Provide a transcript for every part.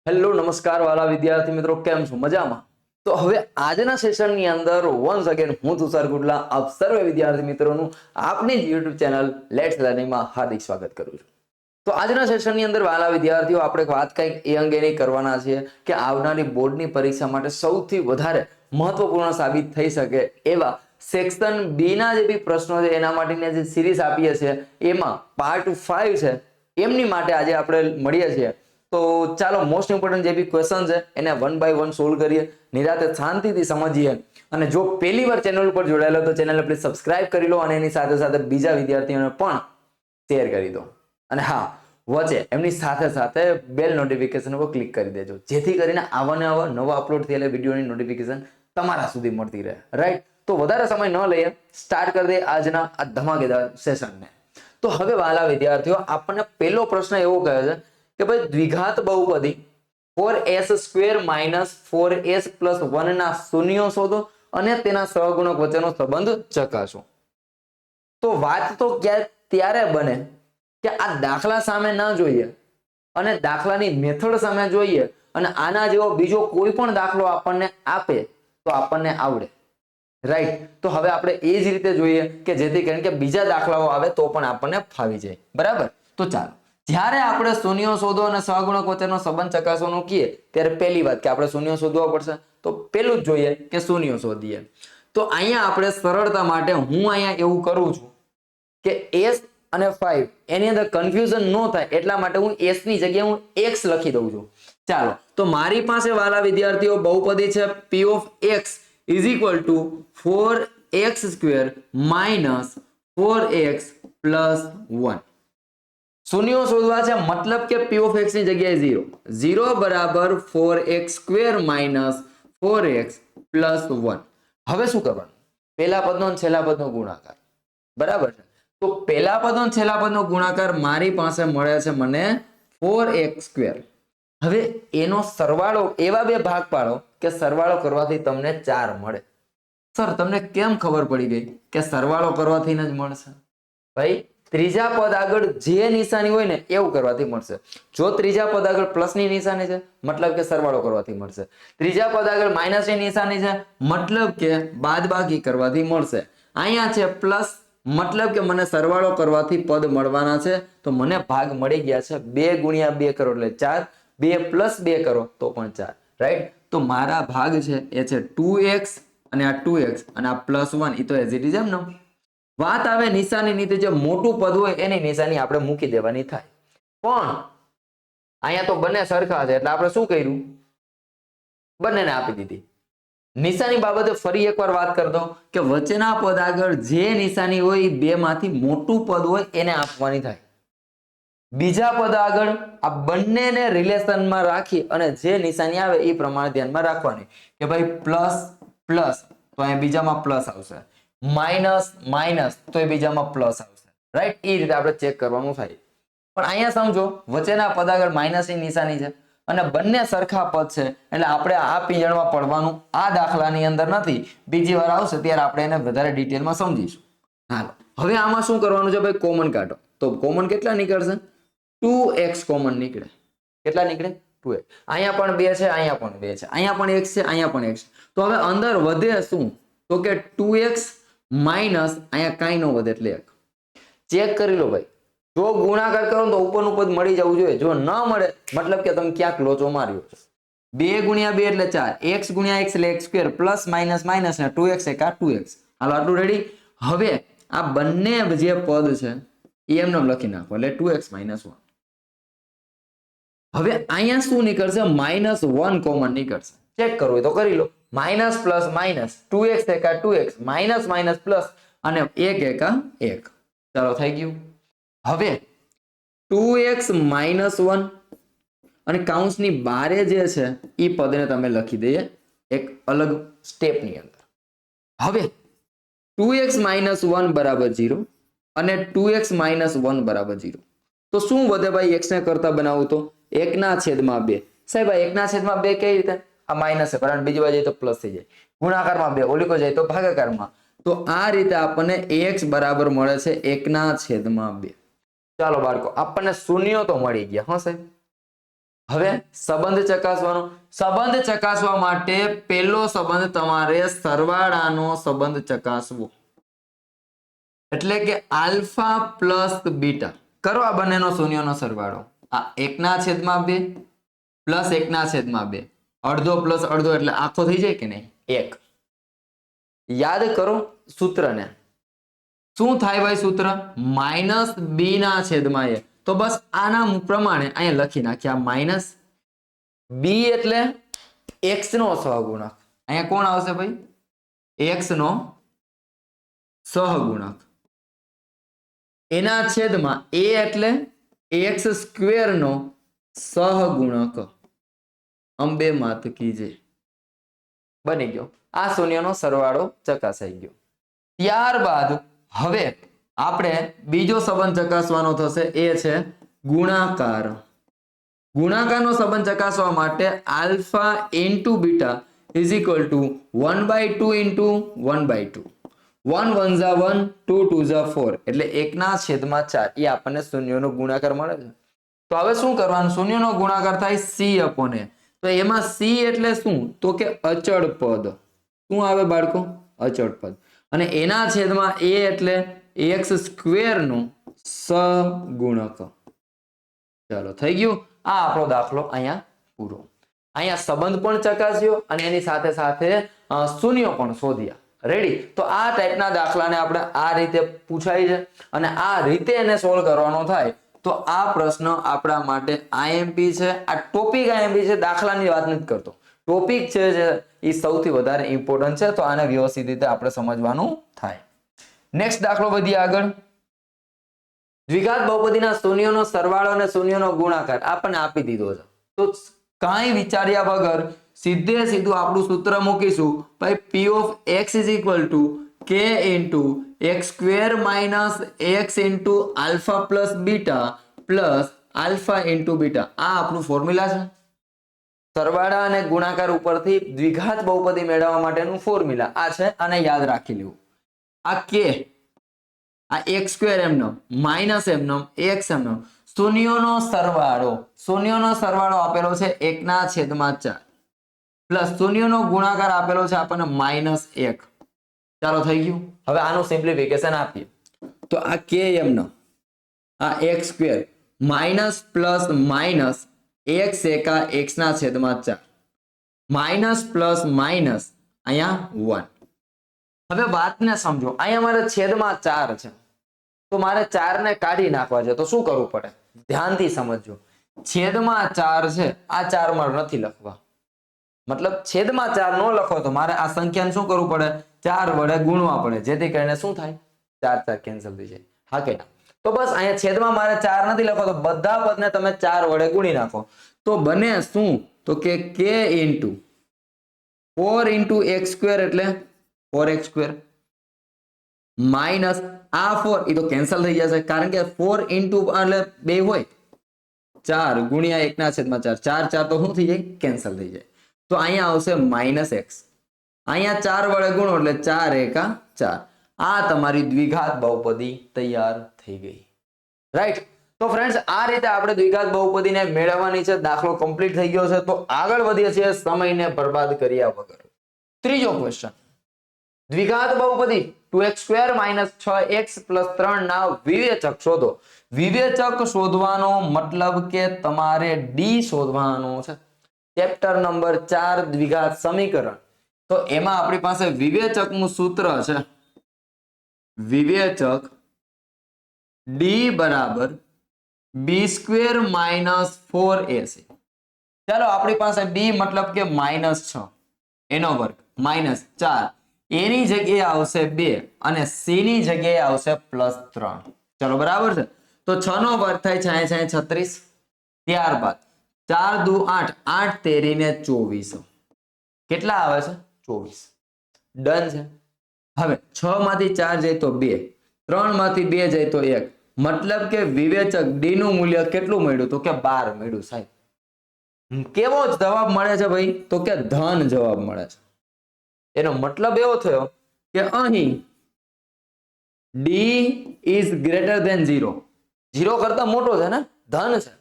Hello નમસ્કાર વાલા વિદ્યાર્થી મિત્રો, કેમ છો? મજામાં? તો હવે આજના સેશનની અંદર વન્સ અગેન હું તુષાર ગુડલા આપ સર્વે વિદ્યાર્થી મિત્રોનું આપની જ યુટ્યુબ ચેનલ લેટ્સ લર્નિંગમાં હાર્દિક સ્વાગત કરું છું. તો આજના સેશનની અંદર વાલા વિદ્યાર્થીઓ આપણે વાત કંઈક એ અંગેની કરવાના છીએ કે આવનારી બોર્ડની પરીક્ષા માટે સૌથી વધારે મહત્વપૂર્ણ સાબિત થઈ શકે એવા સેક્શન બી ના જે બી પ્રશ્નો છે એના માટેની જે સિરીઝ આપીએ છીએ એમાં પાર્ટ 5 છે એમની માટે આજે આપણે મળીએ છીએ. તો ચાલો મોસ્ટ ઇમ્પોર્ટન્ટ જે બી ક્વેશ્ચન છે એને વન બાય વન સોલ્વ કરીએ, નિરાતે શાંતિથી સમજીએ. અને જો પહેલી વાર ચેનલ ઉપર જોડાયેલો તો ચેનલ પ્લીઝ સબસ્ક્રાઇબ કરી લો અને એની સાથે સાથે બીજા વિદ્યાર્થીઓને પણ શેર કરી દો. અને હા, વચ્ચે એમની સાથે સાથે બેલ નોટિફિકેશન ઉપર ક્લિક કરી દેજો, જેથી કરીને આવા નવા અપલોડ થયેલા વિડીયોની નોટિફિકેશન તમારા સુધી મળતી રહે. રાઈટ? તો વધારે સમય ન લઈએ, સ્ટાર્ટ કરી દઈએ આજના આ ધમાકેદાર સેશનને. તો હવે વાલા વિદ્યાર્થીઓ, આપણને પહેલો પ્રશ્ન એવો કહે છે કે ભાઈ દ્વિઘાત બહુપદી 4s² - 4s + 1 ના શૂન્યો શોધો અને તેના સહગુણક વચ્ચેનો સંબંધ ચકાસો. તો વાત તો ત્યારે બને કે આ દાખલા સામે ન જોઈએ અને દાખલાની મેથડ સામે જોઈએ અને આના જેવો બીજો કોઈ પણ દાખલો આપણને આપે તો આપણને આવડે. રાઈટ? તો હવે આપણે એ જ રીતે જોઈએ કે જેથી કરીને કે બીજા દાખલાઓ આવે તો પણ આપણને ફાવી જાય. બરાબર? તો ચાલો, જ્યારે આપણે શૂન્યો શોધો અને સહગુણક વચ્ચેનો સંબંધ ચકાસવાનું કહીએ ત્યારે પહેલી વાત કે આપણે શૂન્યો શોધવા પડશે. તો પેલું જ જોઈએ કે શૂન્યો શોધીએ. તો અહીંયા આપણે સરળતા માટે હું અહીંયા એવું કરું છું કે s અને 5 એની અંદર કન્ફ્યુઝન ન થાય એટલા માટે હું s ની જગ્યાએ હું x લખી દઉં છું. ચાલો, તો મારી પાસે વાલા વિદ્યાર્થીઓ બહુપદી છે p of x is equal to 4x² - 4x + 1. શૂન્યો શોધવા છે, મતલબ કે p of x ની જગ્યાએ 0 0 બરાબર 4x² - 4x + 1. હવે શું કરવાનું? પહેલા પદનો અને છેલ્લા પદનો ગુણાકાર. બરાબર છે? તો પહેલા પદ અને છેલ્લા પદનો ગુણાકાર મારી પાસે મળે છે મને 4x². હવે એનો સરવાળો એવા બે ભાગ પાડો કે સરવાળો કરવાથી તમને 4 મળે. સર, તમને કેમ ખબર પડી ગઈ કે સરવાળો કરવાથી જ મળશે? ભાઈ, ત્રીજા પદ આગળ જે નિશાની હોય ને એવું કરવાથી મળશે. જો ત્રીજા પદ આગળ પ્લસની નિશાની છે મતલબ કે સરવાળો કરવાથી મળશે. ત્રીજા પદ આગળ માઇનસની નિશાની છે મતલબ કે બાદબાકી કરવાથી મળશે. અહીંયા છે પ્લસ મતલબ કે મને સરવાળો કરવાથી પદ મળવાના છે. તો મને ભાગ મળી ગયા છે 2 × 2 કરો એટલે 4, 2 + 2 કરો તો પણ 4. રાઈટ? તો મારા ભાગ છે એ છે 2x અને આ 2x અને આ +1 એ તો એઝ ઇટ ઇઝ એમ ને. વાત આવે નિશાનીની, તો જે મોટું પદ હોય એની નિશાની આપણે મૂકી દેવાની થાય. પણ અહીંયા તો બંને સરખા છે એટલે આપણે શું કર્યું? બંનેને આપી દીધી. નિશાની બાબતે ફરી એકવાર વાત કરી દઉં કે વચ્ચેના પદ આગળ જે નિશાની હોય એ બે માંથી મોટું પદ હોય એને આપવાની થાય. બીજા પદ આગળ આ બંનેને રિલેશનમાં રાખી અને જે નિશાની આવે એ પ્રમાણે ધ્યાનમાં રાખવાની કે ભાઈ પ્લસ પ્લસ તો અહીંયા બીજામાં પ્લસ આવશે, માઇનસ માઇનસ તો એ બીજામાં પ્લસ આવશે. રાઈટ? એ રીતે આપણે ચેક કરવાનું થાય. પણ અહીંયા સમજો, વચ્ચેના પદ આગળ માઇનસની નિશાની છે અને બંને સરખા પદ છે એટલે આપણે આ પીંજણમાં પડવાનું આ દાખલાની અંદર નથી. બીજી વાર આવશે ત્યારે આપણે એને વધારે ડિટેલમાં સમજીશું. હાલો, હવે આમાં શું કરવાનું છે ભાઈ? કોમન કાઢો. તો કોમન કેટલા નીકળશે? 2x કોમન નીકળે. કેટલા નીકળે? 2x. અહીંયા પણ 2 છે, અહીંયા પણ 2 છે, અહીંયા પણ x છે, અહીંયા પણ x છે. તો હવે અંદર વધે શું? તો કે 2x માઇનસ અહીંયા કાંઈ ન વધે એટલે 1. ચેક કરી લો ભાઈ. જો ગુણાકાર કરો તો ઉપરનું પદ મળી જવું જોઈએ. જો ન મળે મતલબ કે તમે ક્યાંક લોચો માર્યો છે. 2 × 2 એટલે 4, x × x એટલે x² પ્લસ માઇનસ માઇનસ ને 2x = 2x. હાલો, આટલું રેડી? હવે આ બંને જે પદ છે એ એમને લખી નાખો એટલે 2x - 1. હવે અહીંયા શું નીકળશે? -1 કોમન નીકળશે. ચેક કરવું હોય તો કરી લો. Minus plus minus 2x = 2x, minus minus plus અને 1 × 1. ચાલો, થઈ ગયું. હવે 2x - 1 અને કૌંસની બારે જે છે એ પદને તમે લખી દઈએ એક અલગ સ્ટેપની અંદર. હવે 2x - 1 = 0 અને 2x - 1 = 0. તો શું વધે ભાઈ? x ને કરતા બનાવું તો 1/2. સાહેબ, આ 1/2 કઈ રીતે? આ માઇનસ છે પરંતુ બીજી બાજુ તો પ્લસ થઈ જાય. ગુણાકારમાં 2 ઓલીકો જાય તો ભાગાકારમાં. તો આ રીતે આપણને ax બરાબર મળે છે 1/2. ચાલો બાળકો, આપણને શૂન્યો તો મળી ગયા. હા સાહેબ, હવે સંબંધ ચકાસવાનો. સંબંધ ચકાસવા માટે પહેલો સંબંધ તમારે સરવાળાનો સંબંધ ચકાસવો, એટલે કે આલ્ફા પ્લસ બીટા. કરો આ બંનેનો શૂન્યનો સરવાળો. આ 1/2 પ્લસ 1/2, અડધો પ્લસ અડધો એટલે આખો થઈ જાય કે નહીં? 1. યાદ કરો સૂત્રને. શું થાય ભાઈ સૂત્ર? -b/a. તો બસ આના પ્રમાણે અહીંયા લખી નાખ્યા. માઇનસ બી એટલે x નો સહગુણક. અહીંયા કોણ આવશે ભાઈ? x નો સહગુણક. એના છેદમાં a એટલે x² નો સહગુણક. અંબે માત કીજે. બની ગયો. આ શૂન્યનો સરવાળો ચકાસાઈ ગયો. ત્યારબાદ હવે આપણે બીજો સંબંધ ચકાસવાનો થશે, એ છે ગુણાકાર. ગુણાકારનો સંબંધ ચકાસવા માટે alpha into beta is equal to 1/2 * 1/2. 1 * 1 = 1, 2 * 2 = 4, એટલે 1/4. એ આપણને શૂન્યનો ગુણાકાર મળે છે. તો હવે શું કરવાનું? શૂન્યનો ગુણાકાર થાય c/a. તો એમાં c એટલે શું? તો કે અચળ પદ. શું આવે બાળકો? અચળ પદ. અને એના છેદમાં a એટલે x² નો સહગુણક. ચાલો થઈ ગયું. આ આપણો દાખલો અહીંયા પૂરો. અહીંયા સંબંધ પણ ચકાસ્યો અને એની સાથે સાથે શૂન્યો પણ શોધ્યા. રેડી? તો આ ટાઈપના દાખલાને આપણે આ રીતે પૂછાય છે અને આ રીતે એને સોલ્વ કરવાનો થાય તો આ પ્રશ્ન આપણા માટે IMP છે. આ ટોપિક IMP છે, દાખલાની વાત નથી કરતો. ટોપિક છે જે એ સૌથી વધારે ઇમ્પોર્ટન્ટ છે, તો આને વ્યવસ્થિત રીતે આપણે સમજવાનું થાય. નેક્સ્ટ દાખલો વધીએ આગળ. દ્વિઘાત બહુપદીના શૂન્યનો સરવાળો અને શૂન્યનો ગુણાકાર આપણને આપી દીધો છે. તો કાંઈ વિચાર્યા વગર સીધે સીધું આપણું સૂત્ર મૂકીશું. ભાઈ p of x is equal to k into x² minus x into alpha plus beta plus alpha into beta. આ આપણું ફોર્મ્યુલા છે. સરવાળા અને ગુણાકાર ઉપરથી દ્વિઘાત બહુપદી મેળવવા માટેનું ફોર્મ્યુલા આ છે, આને યાદ રાખી લેવું. આ k, આ x² એમનો માઇનસ એમનો x એમનો શૂન્યનો સરવાળો આપેલો છે 1/4 પ્લસ શૂન્યનો ગુણાકાર આપેલો છે આપણને -1. ચાલો થઈ ગયું. હવે આનું સિમ્પ્લિફિકેશન આપીએ તો આ k એમનો આ x² minus plus minus x એકા x/4 માઇનસ પ્લસ માઇનસ અહીંયા 1. હવે વાતને સમજો. અહીંયા મારે છેદમાં 4 છે, તો મારે 4 ને કાઢી નાખવા છે. તો શું કરવું પડે? ધ્યાનથી સમજજો. છેદમાં 4 છે, આ 4 મારે નથી લખવા. મતલબ છેદમાં 4 ન લખો તો મારે આ સંખ્યાને શું કરવું પડે? 4 વડે ગુણવા પડે, જેથી કરીને શું થાય? 4 કેન્સલ થઈ જાય. હા કે ના? તો બસ અહીંયા છેદમાં મારે 4 નથી લખો, તો બધા પદને તમે 4 વડે ગુણી નાખો તો બને શું? તો કે k into 4 into x² એટલે 4x² માઇનસ આ 4, એ તો કેન્સલ થઈ જશે કારણ કે 4 into એટલે 2 હોય, 4 ગુણ્યા 1/4, 4 તો શું થઈ જાય? કેન્સલ થઈ જાય. તો અહીંયા આવશે -x. અહીંયા 4 વડે ગુણો એટલે 4 એકા 4. આ તમારી દ્વિઘાત બહુપદી તૈયાર થઈ ગઈ. રાઈટ? તો ફ્રેન્ડ્સ, આ રીતે આપણે દ્વિઘાત બહુપદીને મેળવવાની છે. દાખલો કમ્પ્લીટ થઈ ગયો છે. તો આગળ વધીએ છીએ સમયને બરબાદ કર્યા વગર. ત્રીજો ક્વેશ્ચન. દ્વિઘાત બહુપદી 2x² - 6x + 3 ના વિવેચક શોધો. વિવેચક શોધવાનો મતલબ કે તમારે ડી શોધવાનો છે. ચેપ્ટર નંબર 4 દ્વિઘાત સમીકરણ. તો એમાં આપણી પાસે વિવેચકનું સૂત્ર છે. વિવેચક d બરાબર b² - 4ac. ચાલો, આપણી પાસે b મતલબ કે -6 એનો વર્ગ -4, એની જગ્યાએ આવશે 2 અને c ની જગ્યાએ આવશે +3. ચલો બરાબર છે. તો 6 નો વર્ગ થાય 6 × 36. ત્યારબાદ 4 દુ 8, 8 તેરી ને 24. કેટલા આવે છે? 24. ડન છે. હવે 6 માંથી 4 જાય તો 2, 3 માંથી 2 જાય તો 1. મતલબ કે વિવેચક ડી નું મૂલ્ય કેટલું મળ્યું? તો કે 12 મળ્યું. સાહેબ, કેવો જવાબ મળે છે ભાઈ? તો કે ધન જવાબ મળે છે. એનો મતલબ એવો થયો કે અહીં d is greater than 0. 0 કરતા મોટો છે ને, ધન છે,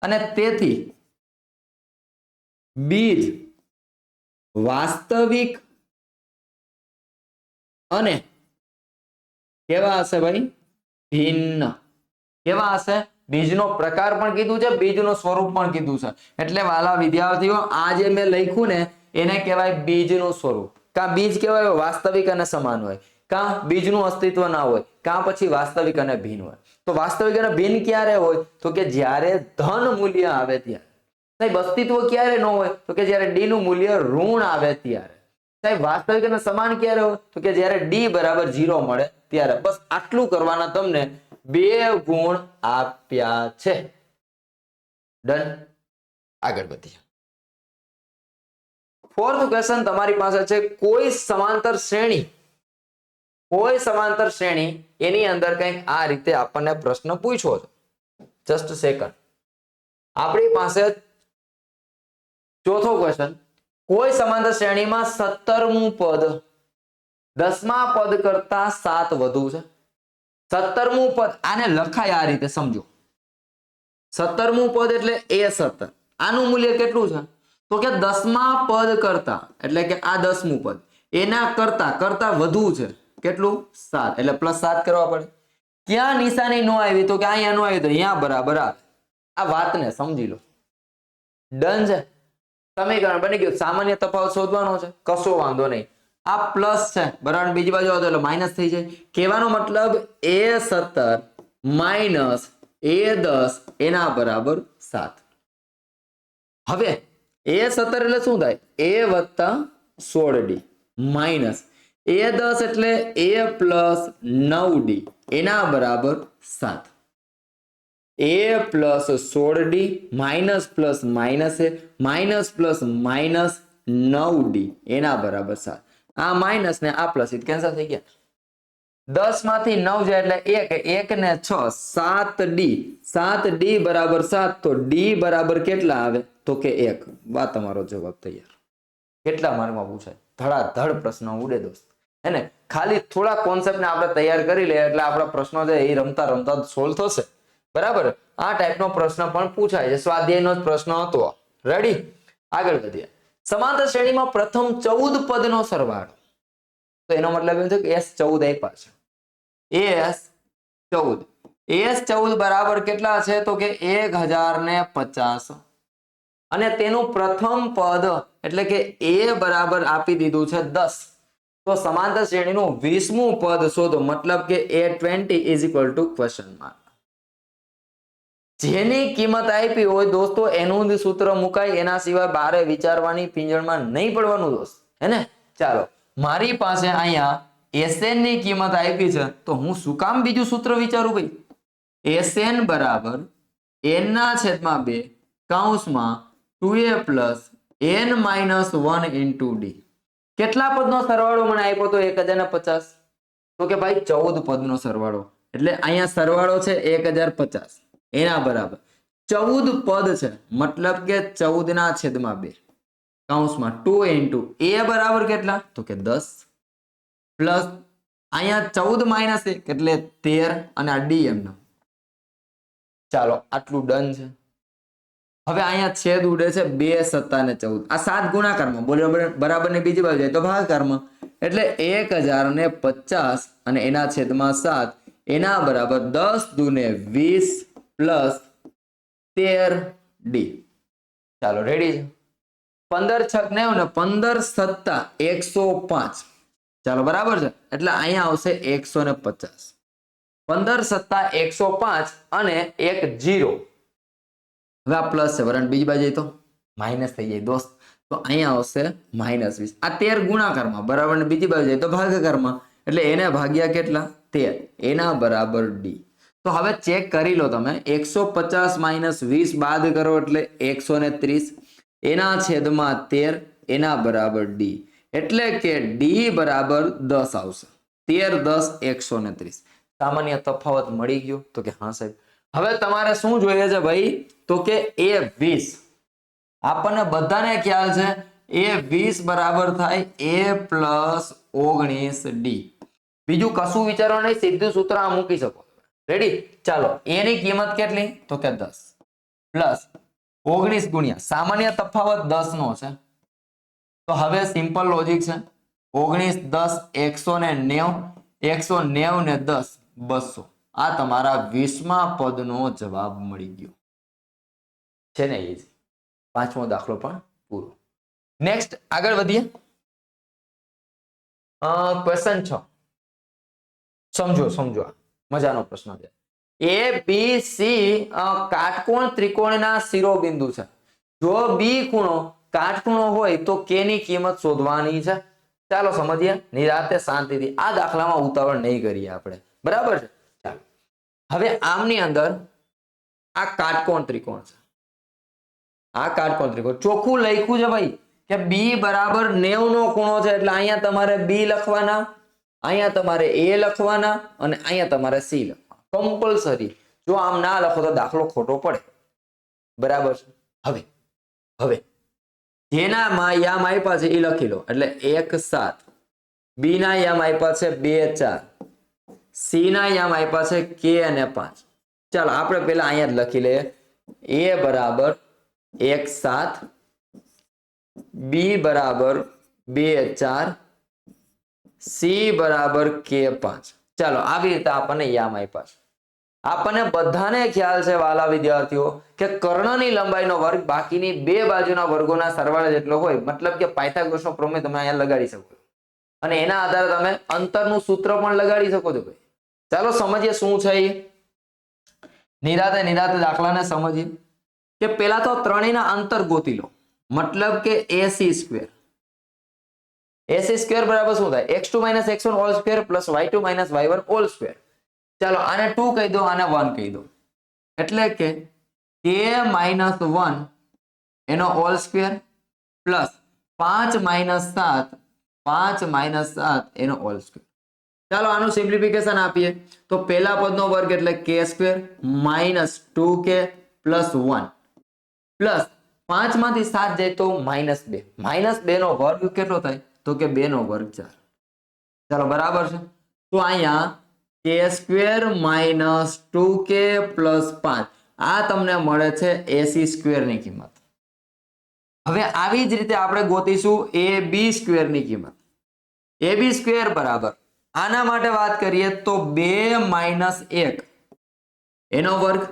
અને તેથી બીજ વાસ્તવિક અને કેવા હશે ભાઈ? ભિન્ન. કેવા હશે? બીજનો પ્રકાર પણ કીધું છે, બીજનું સ્વરૂપ પણ કીધું છે. એટલે વાલા વિદ્યાર્થીઓ, આ જે મેં લખ્યું ને એને કહેવાય બીજનું સ્વરૂપ. કા બીજ કહેવાય વાસ્તવિક અને સમાન હોય, કા બીજનું અસ્તિત્વ ના હોય, કા પછી વાસ્તવિક અને ભિન્ન હોય. તો વાસ્તવિક અને ભિન્ન ક્યારે હોય? તો કે જ્યારે ધન મૂલ્ય આવે ત્યારે. સાહેબ અસ્તિત્વ ક્યારે ન હોય? તો કે જ્યારે ડી નું મૂલ્ય ઋણ આવે ત્યારે. સાહેબ વાસ્તવિક અને સમાન ક્યારે હોય? તો કે જ્યારે ડી બરાબર 0 મળે ત્યારે. બસ આટલું કરવાના તમને 2 ગુણ આપ્યા છે. ડન. આગળ વધીએ. ફોર્થ ક્વેશ્ચન તમારી પાસે છે, કોઈ સમાંતર શ્રેણી એની અંદર કંઈક આ રીતે આપણને પ્રશ્ન પૂછ્યો છે. Just second. આપણી પાસે ચોથો ક્વેશ્ચન, કોઈ સમાંતર શ્રેણીમાં 17મું પદ 10મા પદ કરતા 7 વધુ છે. 17મું પદ આને લખાય આ રીતે, સમજો. 17મું પદ એટલે A17. આનું મૂલ્ય કેટલું છે? તો કે 10મા પદ કરતા, એટલે કે આ 10મું પદ એના કરતા વધુ છે. કેટલું? 7. એટલે +7 કરવા પડે. ક્યાં નિશાની નો આવી? તો કે અહીંયા નો આવી, તો અહીંયા બરાબર આવે. આ વાતને સમજી લો. ડન છે. સમીકરણ બની ગયું. સામાન્ય તફાવત શોધવાનો છે, કશો વાંધો નહીં. આ પ્લસ છે બરાબર, બીજી બાજુ આવતો એટલે માઇનસ થઈ જાય. કહેવાનો મતલબ A17 માઇનસ A10 એના બરાબર 7. હવે A17 એટલે શું થાય? A વત્તા 16D માઇનસ A10 એટલે A પ્લસ 9D એના બરાબર 7. A plus 16D minus plus minus A minus plus minus 9D એના બરાબર 7. આ માઇનસ ને આ પ્લસ કેન્સલ થઈ ગયા. 10 માંથી 9 જાય એટલે 1 ને 6 7D 7D બરાબર 7. તો D બરાબર કેટલા આવે? તો કે 1. વાત તમારો જવાબ તૈયાર. કેટલા માર્કમાં પૂછાય? ધડાધડ પ્રશ્ન ઉડે દોસ્ત. હે ને? ખાલી થોડા કોન્સેપ્ટને આપણે તૈયાર કરી લઈએ એટલે આપણા પ્રશ્નો છે એ રમતા રમતા સોલ્વ થશે. બરાબર? આ ટાઈપનો પ્રશ્ન પણ પૂછાય છે. સ્વાધ્યાયનો જ પ્રશ્ન હતો. રેડી? આગળ વધીએ. સમાંતર શ્રેણીમાં પ્રથમ 14 પદનો સરવાળો. તો એનો મતલબ એમ છે કે S14 આપ્યા છે. S14 બરાબર કેટલા છે? તો કે 1050. અને તેનું પ્રથમ પદ એટલે કે A બરાબર આપી દીધું છે 10. તો સમાંતર શ્રેણીનું 20મું પદ શોધો. મતલબ કે A20 question mark. જેની કિંમત આપી હોય દોસ્તો એનું જ સૂત્ર મુકાય, એના સિવાય બારે વિચારવાની પીંજણમાં નહીં પડવાનું દોસ્ત. હે ને? ચાલો, મારી પાસે અહીંયા SN ની કિંમત આપી છે, તો હું શું કામ બીજું સૂત્ર વિચારું ભાઈ? SN બરાબર n/2 કૌંસમાં 2A plus n minus 1 into D. કેટલા પદનો સરવાળો મને આપ્યો તો 1050? તો કે ભાઈ 14 પદનો સરવાળો. એટલે અહીંયા સરવાળો છે 1050 એના બરાબર 14 પદ છે. મતલબ કે 14/2 કૌંસમાં 2 ઇન્ટુ A બરાબર કેટલા? તો કે 10 પ્લસ અહીંયા 14 માઇનસ 1 એટલે 13 અને આ D એમનો. ચાલો, આટલું ડન છે. હવે અહીંયા છેદ ઉડે છે 2 7 ને 14. આ 7 ગુણાકારમાં બરાબર ને બીજી બાજુ જાય તો ભાગાકારમાં. એટલે 1050 અને એના છેદમાં 7 એના બરાબર 10 દુને 20 પ્લસ 13D. ચાલો, રેડી છે? 15 છક 90 ને 15 સત્તા 105. ચાલો, બરાબર છે? એટલે અહીંયા આવશે 150. 15 સત્તા 105 અને 1 0. હવે આ પ્લસ છે બરાબર, બીજી બાજુ તો માઇનસ થઈ જાય દોસ્ત. તો અહીંયા આવશે -20. આ 13 ગુણાકારમાં બરાબર ને બીજી બાજુ જાય તો ભાગાકારમાં. એટલે એને ભાગ્યા કેટલા? 13 એના બરાબર D. તો હવે ચેક કરી લો તમે. 150 માઇનસ 20 બાદ કરો એટલે 130 એના છેદમાં 13 એના બરાબર D. એટલે કે D બરાબર 10 આવશે. 13 10 130. સામાન્ય તફાવત મળી ગયો? તો કે હા સાહેબ. હવે તમારે શું જોઈએ છે ભાઈ? તો કે A20. આપણને બધાને ખ્યાલ છે A20 બરાબર થાય A પ્લસ 19D. બીજું કશું વિચારવા નહીં, સીધું સૂત્ર આ મૂકી શકો. રેડી? ચાલો, એની કિંમત કેટલી? તો કે 10 પ્લસ 19 ગુણ્યા સામાન્ય તફાવત 10 નો છે તો હવે સિમ્પલ લોજિક છે 19 10 190 190 ને 10 200 આ તમારા 20મા પદનો જવાબ મળી ગયો છે ને ઈઝી પાંચમો દાખલો પણ પૂરો નેક્સ્ટ આગળ વધીએ ક્વેશ્ચન 6 સમજો મજાનો પ્રશ્ન છે એ બી સી કાટકોણ ત્રિકોણના શિરોબિંદુ છે જો બી ખૂણો કાટખૂણો હોય તો કે ની કિંમત શોધવાની છે ચાલો સમજીએ નિરાતે શાંતિથી આ દાખલામાં ઉતાવળ નહીં કરીએ આપણે બરાબર છે ચાલો હવે આમની અંદર આ કાટકોણ ત્રિકોણ છે આ કાટકોણ ત્રિકોણ ચોખ્ખું લખ્યું છે ભાઈ કે બી બરાબર 90 નો ખૂણો છે એટલે અહીંયા તમારે બી લખવાના અહીંયા તમારે એ લખવાના અને અહીંયા તમારે સી લખવાના કમ્પલસરી જો આમ ના લખો તો દાખલો ખોટો પડે બરાબર છે હવે જેના યામ આપ્યા છે એ લખી લો એટલે 1 7 બી ના યામ આપ્યા છે 2 4 સી ના યામ આપ્યા છે કે અને 5 ચાલો આપણે પહેલા અહીંયા જ લખી લઈએ એ બરાબર 1 7 બી બરાબર 2 4 સી બરાબર કે 5 ચાલો આવી રીતે આપણને યામ આપ્યા છે આપણને બધાને ખ્યાલ છે વાલા વિદ્યાર્થીઓ કે કર્ણની લંબાઈનો વર્ગ બાકીની બે બાજુના વર્ગોના સરવાળા જેટલો હોય મતલબ કે પાયથાગોરસનો પ્રમેય તમે અહીંયા લગાડી શકો અને એના આધારે તમે અંતરનું સૂત્ર પણ લગાડી શકો છો ભાઈ ચાલો સમજીએ શું છે એ નિરાતે દાખલાને સમજીએ કે પેલા તો ત્રણેયના અંતર ગોતી લો મતલબ કે AC સ્ક્વેર બરાબર શું થાય x2 - x1 whole square plus y2 - y1 whole square ચાલો આને 2 કહી દો આને 1 કહી દો એટલે કે k - 1 એનો હોલ સ્ક્વેર પ્લસ 5 - 7 એનો હોલ સ્ક્વેર ચાલો આનું સિમ્પ્લિફિકેશન આપીએ તો પહેલા પદનો વર્ગ એટલે k સ્ક્વેર - 2k + 1 પ્લસ 5 માંથી 7 જાય તો -2 નો વર્ગ કેટલો થાય તો કે 2 નો વર્ગ 4 ચાલો બરાબર છે તો અહીંયા k સ્ક્વેર - 2k + 5 આ તમને મળે છે AC સ્ક્વેર ની કિંમત હવે આવી જ રીતે આપણે ગોતીશું AB સ્ક્વેર ની કિંમત AB સ્ક્વેર બરાબર આના માટે વાત કરીએ તો 2 - 1 એનો વર્ગ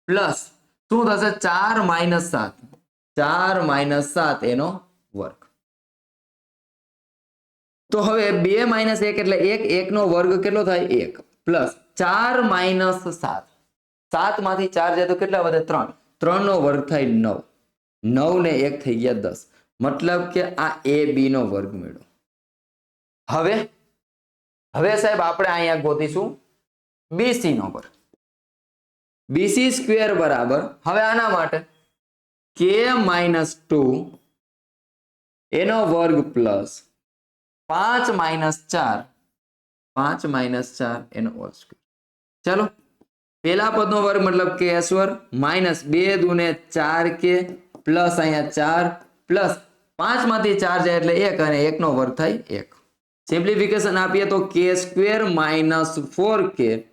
પ્લસ શું થશે 4 - 7 એનો વર્ગ તો હવે 2 - 1 એટલે 1 નો વર્ગ કેટલો થાય 1 પ્લસ 4 - 7 7 માંથી 4 જાય તો કેટલા વધે 3 નો વર્ગ થાય 9 9 ને 1 થઈ ગયા 10 મતલબ કે આ AB નો વર્ગ મળ્યો હવે સાહેબ આપણે અહીંયા ગોતીશું BC નો વર્ગ BC સ્ક્વેર બરાબર હવે આના માટે k - 2 એનો વર્ગ પ્લસ 5 - 4 એનો હોલ સ્ક્વેર ચાલો પહેલા પદનો વર્ગ મતલબ k સ્ક્વેર -2 દુને 4k પ્લસ અહીંયા 4 પ્લસ 5 માંથી 4 જાય એટલે 1 અને 1 નો વર્ગ થાય 1 સિમ્પ્લિફિકેશન આપીએ તો k સ્ક્વેર - 4k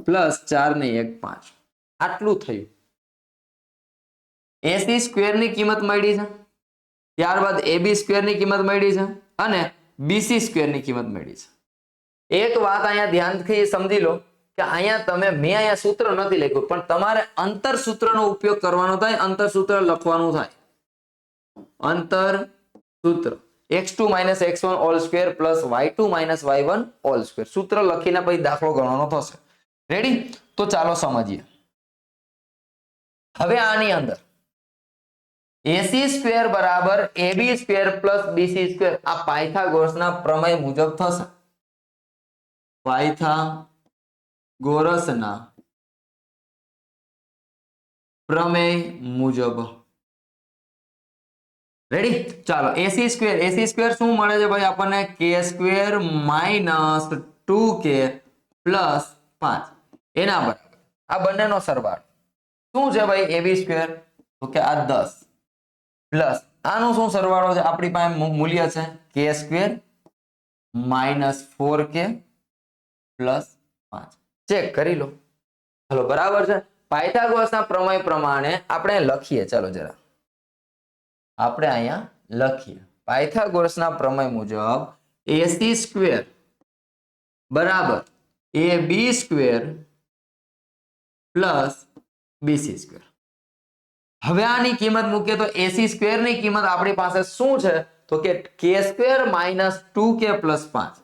પ્લસ 4 ને 1 5 આટલું થયું AC સ્ક્વેર ની કિંમત મળી છે ત્યારબાદ AB સ્ક્વેર ની કિંમત મળી છે અને BC સ્ક્વેર ની કિંમત મળી છે એક વાત અહીંયા ધ્યાનથી સમજી લો કે અહીંયા મેં અહીંયા સૂત્ર નથી લખ્યું પણ તમારે અંતર સૂત્રનો ઉપયોગ કરવાનો થાય અંતર સૂત્ર લખવાનું થાય અંતર સૂત્ર x2 - x1 whole square plus y2 - y1 whole square સૂત્ર લખીને પછી દાખલો ગણવાનો થશે રેડી તો ચાલો સમજીએ હવે આની અંદર AC સ્ક્વેર બરાબર AB square plus BC square આ પાયથાગોરસના પ્રમેય મુજબ થશે પાયથાગોરસના પ્રમેય મુજબ રેડી ચાલો AC સ્ક્વેર શું મળે છે ભાઈ આપણને k સ્ક્વેર - 2k પ્લસ 5 એના બરાબર આ બંનેનો સરવાળો શું છે ભાઈ AB સ્ક્વેર તો કે આ 10 પ્લસ આનો શું સરવાળો છે આપણી પાસે મૂલ્ય છે k square -4k plus 5 check કરી લો ચલો બરાબર છે પાયથાગોરસના પ્રમેય પ્રમાણે આપણે લખીએ, ચાલો જરા આપણે અહીંયા લખીએ. પાયથાગોરસના પ્રમેય મુજબ AC સ્ક્વેર બરાબર AB square plus BC square. હવે આની કિંમત મૂકીએ તો AC સ્ક્વેર ની કિંમત આપણી પાસે શું છે તો કે k square minus 2k plus 5,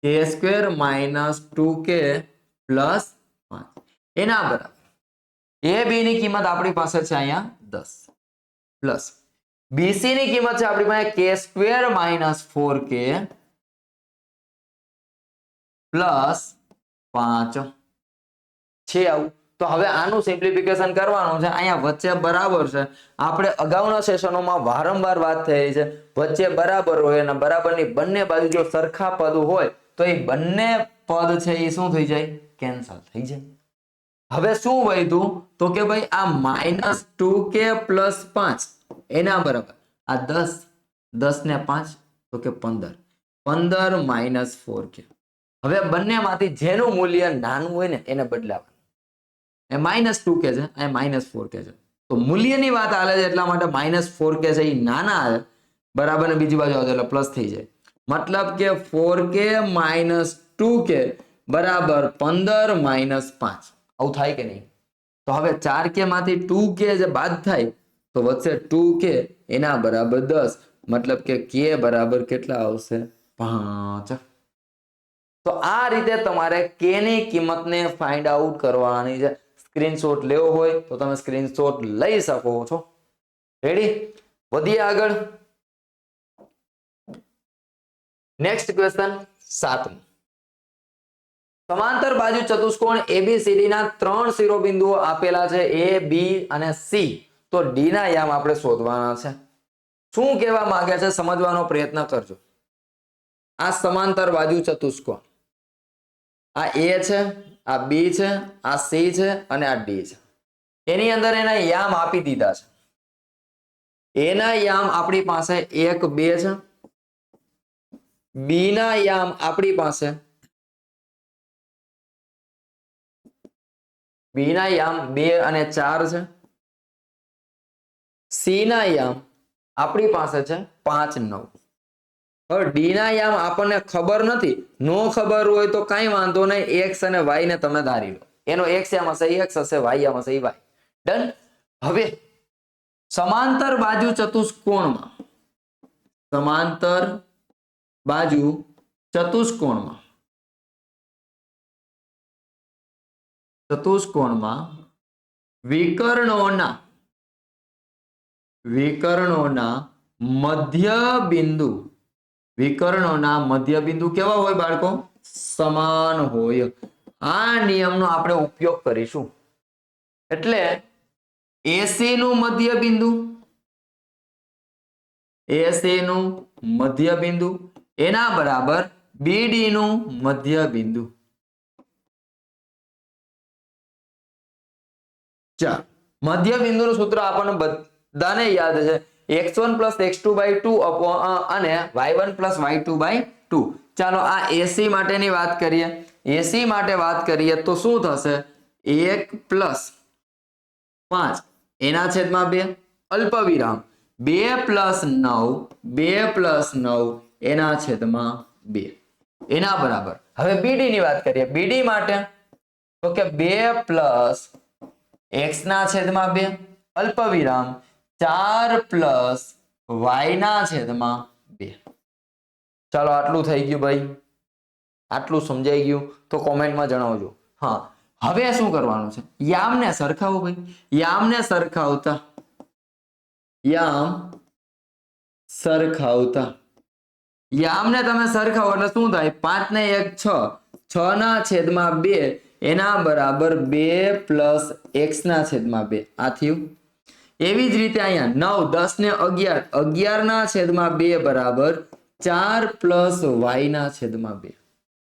k square minus 2k plus 5 એના બરાબર AB ની કિંમત આપણી પાસે છે અહીંયા 10 પ્લસ BC ની કિંમત છે આપણી પાસે k square minus 4k plus 5 છે આવું. તો હવે આનું સિમ્પ્લિફિકેશન કરવાનું છે. અહીંયા વચ્ચે બરાબર છે, આપણે અગાઉના સેશનોમાં વારંવાર વાત થઈ છે, વચ્ચે બરાબર હોય અને બરાબરની બંને બાજુ જો સરખા પદ હોય તો એ બંને પદ છે એ શું થઈ જાય? કેન્સલ થઈ જાય. હવે શું વધ્યું તો કે ભાઈ આ માઇનસ 2k પ્લસ 5 એના બરાબર આ 10 ને 5 તો કે 15 માઇનસ 4k. હવે બંનેમાંથી જેનું મૂલ્ય નાનું હોય ને એને બદલાવાનું. એ માઇનસ 2k છે, એ માઇનસ 4k છે, તો મૂલ્યની વાત આલે છે એટલા માટે માઇનસ 4k છે એ નાના આવે બરાબર ને બીજી બાજુ આવે એટલે પ્લસ થઈ જાય. મતલબ કે 4k માઇનસ 2k બરાબર 15 માઇનસ 5. આવું થાય કે નહીં? તો હવે 4k માંથી 2k જે બાદ થાય તો વચ્ચે 2k એના બરાબર 10, મતલબ કે k બરાબર કેટલા આવશે? 5. તો આ રીતે તમારે k ની કિંમતને ફાઇન્ડ આઉટ કરવાની છે. સ્ક્રીનશોટ લેવો હોય તો તમે સ્ક્રીનશોટ લઈ શકો છો. રેડી? વધીએ આગળ. Next question 7. સમાંતર બાજુ ચતુષ્કોણ ABCD ના 3 શિરોબિંદુઓ આપેલા છે A, B અને C. તો D ના યામ આપણે શોધવાના છે. શું કહેવા માંગે છે સમજવાનો પ્રયત્ન કરજો. આ સમાંતર બાજુ ચતુષ્કોણ, આ A છે, આ B છે, આ C છે અને આ D છે. એની અંદર એના યામ આપી દીધા છે. એના યામ આપણી પાસે 1, 2 છે. B ના યામ આપણી પાસે B ના યામ 2 અને 4 છે. C ના યામ આપણી પાસે છે 5, 9. હવે D ના યામ આપણને ખબર નથી. નો ખબર હોય તો કઈ વાંધો નહીં, x અને y ને તમે ધારી લો. એનો x યામ હશે x હશે, y યામ હશે y. ડન. હવે સમાંતર બાજુ ચતુષ્કોણમાં વિકર્ણોના મધ્ય બિંદુ કેવા હોય બાળકો? સમાન હોય. આ નિયમનો આપણે ઉપયોગ કરીશું. એટલે AC નું મધ્ય બિંદુ એના બરાબર BD નું મધ્ય બિંદુ. ચાલ, મધ્ય બિંદુનું સૂત્ર આપણને બધાને યાદ છે, x1 plus x2/2 અને y1 plus y2/2. ચાલો આ AC માટેની વાત કરીએ. AC માટે વાત કરીએ તો શું થશે? 1 plus 5 એના છેદમાં 2 અલ્પ વિરામ 2 plus 9 એના છેદમાં 2 એના બરાબર. હવે BD ની વાત કરીએ. BD માટે તો કે 2 plus x ના છેદમાં 2 અલ્પ વિરામ 4 plus y ના છેદમાં 2. ચાલો આટલું થઈ ગયું ભાઈ, આટલું સમજાઈ ગયું તો કોમેન્ટમાં જણાવજો. હા, હવે શું કરવાનું છે? યામને સરખાવો ભાઈ. યામને સરખાવતા યામને તમે સરખાવો એટલે શું થાય? 5 ને 1 6, 6 ના છેદમાં 2 એના બરાબર 2 plus x ના છેદમાં 2. આ થયું. એવી જ રીતે અહીંયા 9, 10 ને 11, 11 ના છેદમાં 2 બરાબર 4 plus y ના છેદમાં 2.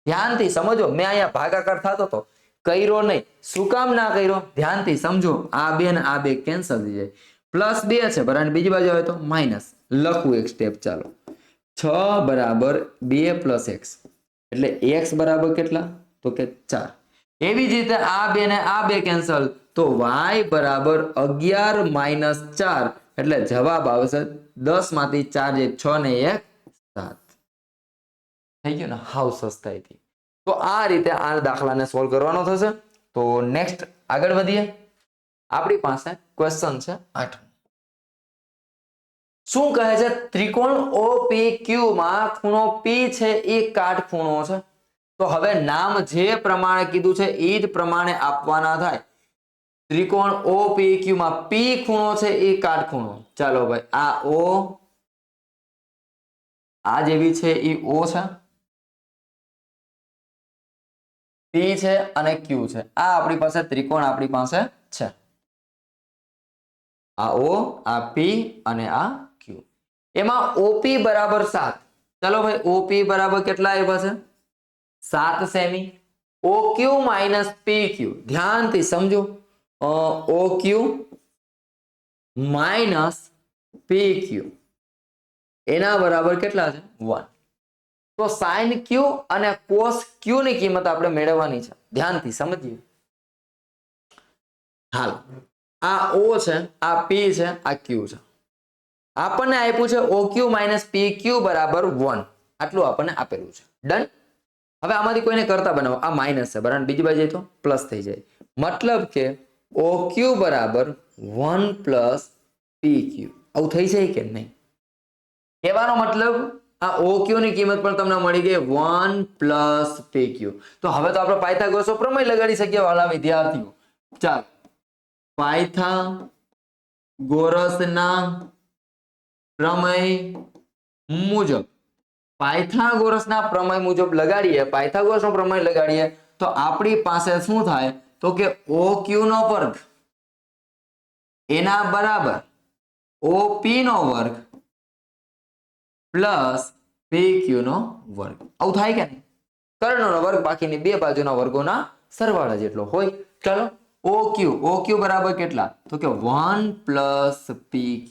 ધ્યાનથી સમજો, મેં અહીંયા ભાગાકાર થતો હતો, કર્યો નહીં. શું કામ ના કર્યો? ધ્યાનથી સમજો. આ 2 ને આ 2 કેન્સલ થઈ જાય. પ્લસ 2 છે બરાબર, બીજી બાજુ આવે તો માઇનસ. લખું એક સ્ટેપ. ચાલો, 6 બરાબર 2 plus x એટલે x બરાબર કેટલા? તો કે 4. એવી જ રીતે આ 2 ને આ 2 કેન્સલ તો y બરાબર 11 માઇનસ 4 એટલે જવાબ આવશે 10 માંથી 4 જે 6 ને 1 7 થઈ ગયું ને હાવ સસ્તાઈથી તો આ રીતે આ દાખલાને સોલ્વ કરવાનો થશે તો નેક્સ્ટ આગળ વધીએ આપણી પાસે ક્વેશ્ચન છે 8 શું કહે છે ત્રિકોણ OPQ માં ખૂણો P છે એ કાટખૂણો છે તો હવે નામ જે પ્રમાણે કીધું છે એ જ પ્રમાણે આપવાના થાય ત્રિકોણ OPQ માં P ખૂણો છે એ કાટખૂણો ચાલો ભાઈ આ O આ જેવી છે એ O છે P છે અને Q છે આ આપણી પાસે ત્રિકોણ આપણી પાસે છે આ O આ P અને આ Q એમાં OP બરાબર 7 ચાલો ભાઈ OP બરાબર કેટલા આવ્યા છે 7 સેમી OQ માઇનસ PQ ધ્યાનથી સમજો OQ માઇનસ PQ એના બરાબર કેટલા છે 1 તો sin Q અને cos Q ની કિંમત આપણે મેળવવાની છે ધ્યાનથી સમજીએ હાલ આ O છે આ P છે આ Q છે આપણને આપ્યું છે OQ માઇનસ PQ બરાબર 1 આટલું આપણને આપેલું છે ડન હવે આમાંથી કોઈને કરતા બનાવો આ માઇનસ છે બરાબર બીજી બાજુ તો પ્લસ થઈ જાય મતલબ કે OQ બરાબર 1 પ્લસ PQ આવું થઈ જાય કે નહીં કહેવાનો મતલબ આ OQ ની કિંમત પણ તમને મળી ગઈ 1 પ્લસ PQ તો હવે તો આપણે પાયથાગોરસનો પ્રમેય લગાડી શકીએ વાલા વિદ્યાર્થીઓ ચાલો પાયથાગોરસના પ્રમેય મુજબ પાયથાગોરસના પ્રમેય મુજબ લગાડીએ પાયથાગોરસનો પ્રમેય લગાડીએ તો આપણી પાસે શું થાય તો કે OQ નો વર્ગ એના બરાબર OP નો વર્ગ પ્લસ PQ નો વર્ગ આવું થાય કે નહીં કર્ણનો વર્ગ બાકીની બે બાજુના વર્ગોના સરવાળા જેટલો હોય ચાલો OQ બરાબર કેટલા તો કે 1 પ્લસ PQ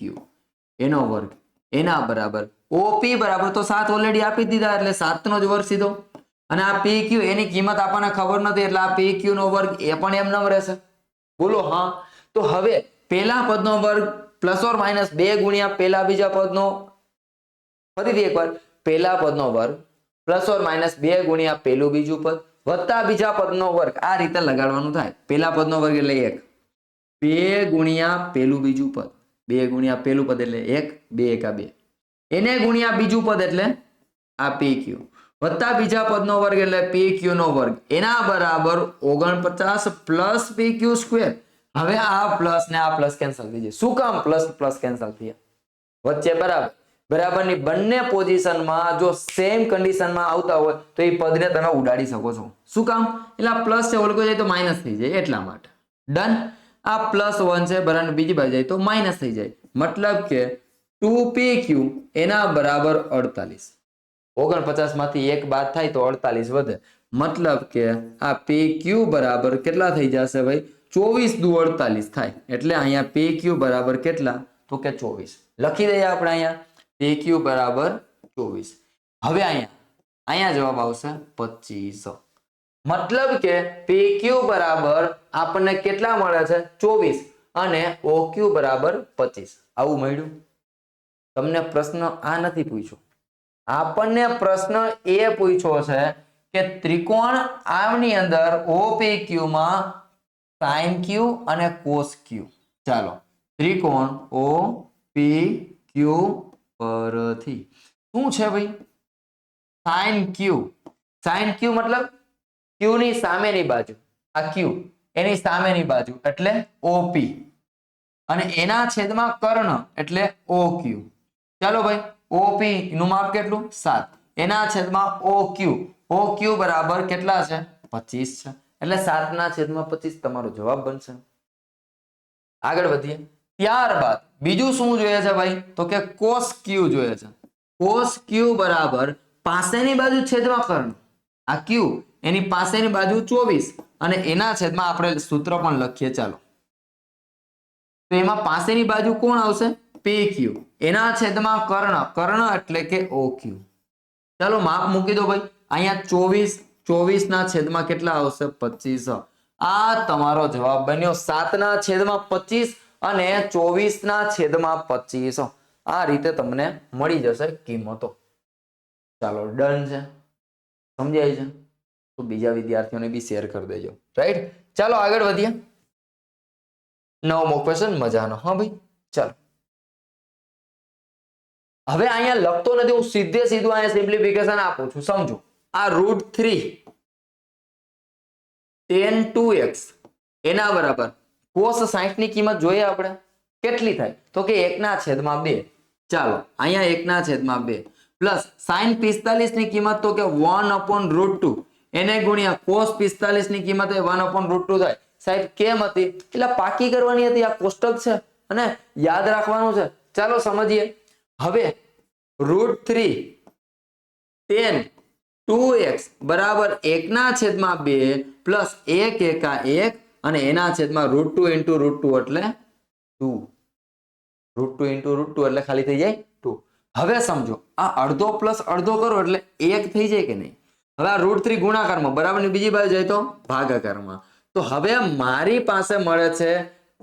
એનો વર્ગ એના બરાબર OP બરાબર તો 7 ઓલરેડી આપી દીધા એટલે 7 નો જ વર્ગ સીધો અને આ PQ એની કિંમત આપણને ખબર નથી એટલે આ PQ નો વર્ગ એ પણ એમ ન રહેશે બોલો હા તો હવે પહેલા પદનો વર્ગ પ્લસ ઓર માઇનસ 2 ગુણ્યા પહેલા બીજા પદનો ફરીથી એકવાર પહેલા પદનો વર્ગ પ્લસ ઓર માઇનસ 2 ગુણ્યા પહેલું બીજું પદ વત્તા બીજા પદનો વર્ગ આ રીતે લગાડવાનું થાય પહેલા પદનો વર્ગ એટલે 1 2 ગુણ્યા પહેલું બીજું પદ 2 ગુણ્યા પહેલું પદ એટલે 1 2 એકા 2 એને ગુણ્યા બીજું પદ એટલે આ PQ વત્તા બીજા પદનો વર્ગ એટલે PQ નો વર્ગ એના બરાબર 49 પ્લસ PQ સ્ક્વેર હવે આ પ્લસ ને આ પ્લસ કેન્સલ થઈ જાય શું કામ પ્લસ પ્લસ કેન્સલ થયા વચ્ચે બરાબર બરાબરની બંને પોઝિશનમાં જો સેમ કન્ડિશનમાં આવતા હોય તો એ પદને તમે ઉડાડી શકો છો શું કામ એટલે આ પ્લસ છે ઓલકો જાય તો માઇનસ થઈ જાય એટલા માટે ડન આ પ્લસ 1 છે બરાબર બીજી બાજુ જાય તો માઇનસ થઈ જાય મતલબ કે 2PQ એના બરાબર 48 49 માંથી 1 બાદ થાય તો 48 વધે મતલબ કે આ PQ બરાબર કેટલા થઈ જશે ભાઈ 24 દુ 48 થાય એટલે અહીંયા PQ બરાબર કેટલા તો કે 24 લખી દઈએ આપણે અહીંયા PQ બરાબર 24 હવે અહીંયા જવાબ આવશે 25 મતલબ કે PQ બરાબર આપણને કેટલા મળે છે 24 અને OQ બરાબર 25 આવું મળ્યું તમને પ્રશ્ન આ નથી પૂછ્યો આપણને પ્રશ્ન એ પૂછ્યો છે કે ત્રિકોણ આમની અંદર OPQ માં sin Q અને cos Q ચાલો ત્રિકોણ OPQ પરથી શું છે ભાઈ sin Q મતલબ Q ની સામેની બાજુ આ Q એની સામેની બાજુ એટલે OP અને એના છેદમાં કર્ણ એટલે OQ ચાલો ભાઈ OP નું માપ કેટલું 7 એના છેદમાં OQ બરાબર કેટલા છે 25 છે એટલે 7 ના છેદમાં 25 તમારો જવાબ બનશે આગળ વધીએ ત્યારબાદ બીજું શું જોઈએ છે ભાઈ તો કે cos Q જોઈએ છે cos Q બરાબર પાસેની બાજુ છેદમાં કર્ણ આ Q એની પાસેની બાજુ 24 અને એના છેદમાં આપણે સૂત્ર પણ લખીએ ચાલો તો એમાં પાસેની બાજુ કોણ આવશે PQ એના છેદમાં કર્ણ એટલે કે OQ ચાલો માપ મૂકી દો ભાઈ અહીંયા 24 ના છેદમાં કેટલા આવશે 25 આ તમારો જવાબ બન્યો 7/25 અને 24/25. આ રીતે તમને મળી જશે કિંમતો. ચાલો ડન છે, સમજાય છે? તો બીજા વિદ્યાર્થીઓને બી શેર કરી દેજો. રાઈટ, ચાલો આગળ વધીએ. 9મો ક્વેશ્ચન મજાનો. હા ભાઈ, ચાલો હવે અહીંયા લખતો નથી, હું સીધે સીધું અહીંયા સિમ્પ્લિફિકેશન આપું છું. સમજો, આ √3 tan 2x એના બરાબર cos 60 ની કિંમત જોઈએ આપણે કેટલી થાય? તો કે 1/2. ચાલો અહીંયા 1/2 પ્લસ sin 45 ની કિંમત તો કે 1/√2 એને ગુણ્યા cos 45 ની કિંમત એ 1/√2 થાય. સાહેબ કેમ હતી? એટલે પાકી કરવાની હતી. આ કોષ્ટક છે અને યાદ રાખવાનું છે. ચાલો સમજીએ. હવે √3 tan 2x બરાબર 1/2 પ્લસ 1 એકા 1 અને એના છેદમાં √2 into √2 એટલે 2. √2 into √2 એટલે ખાલી થઈ જાય 2. હવે સમજો, આ અડધો પ્લસ અડધો કરો એટલે 1 થઈ જાય કે નહીં? હવે આ √3 ગુણાકારમાં બરાબર ની બીજી બાજુ જાય તો ભાગાકારમાં. તો હવે મારી પાસે મળે છે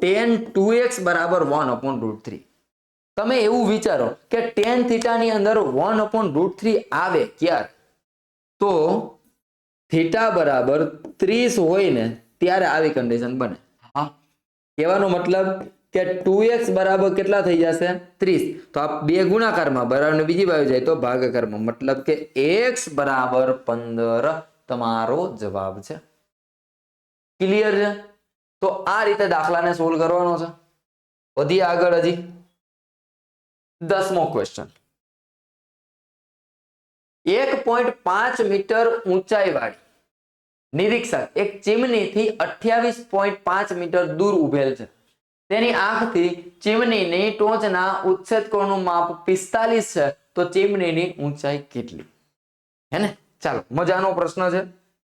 tan 2x બરાબર 1/√3. તમે એવું વિચારો કે tan θ ની અંદર 1/√3 આવે ક્યારે? તો થીટા બરાબર 30 હોય ને ત્યારે આવી કન્ડિશન બને. હા, કહેવાનો મતલબ કે 2x બરાબર કેટલા થઈ જશે? 30. તો આ બે ગુણાકારમાં બરાબર બીજી બાજુ જાય તો ભાગાકારમાં, મતલબ કે x બરાબર 15 તમારો જવાબ છે. ક્લિયર છે? તો આ રીતે દાખલાને સોલ્વ કરવાનો છે. વધી આગળ. હજી 10મો ક્વેશ્ચન. 1.5 મીટર ઊંચાઈ વાળી નિરીક્ષક એક ચીમની થી 28.5 મીટર દૂર ઉભેલ છે. તેની આંખથી ચીમનીની ટોચના ઉચ્છેદ કોણનું માપ 45 છે. તો ચીમનીની ઊંચાઈ કેટલી? હે ને? ચાલો, મજાનો પ્રશ્ન છે,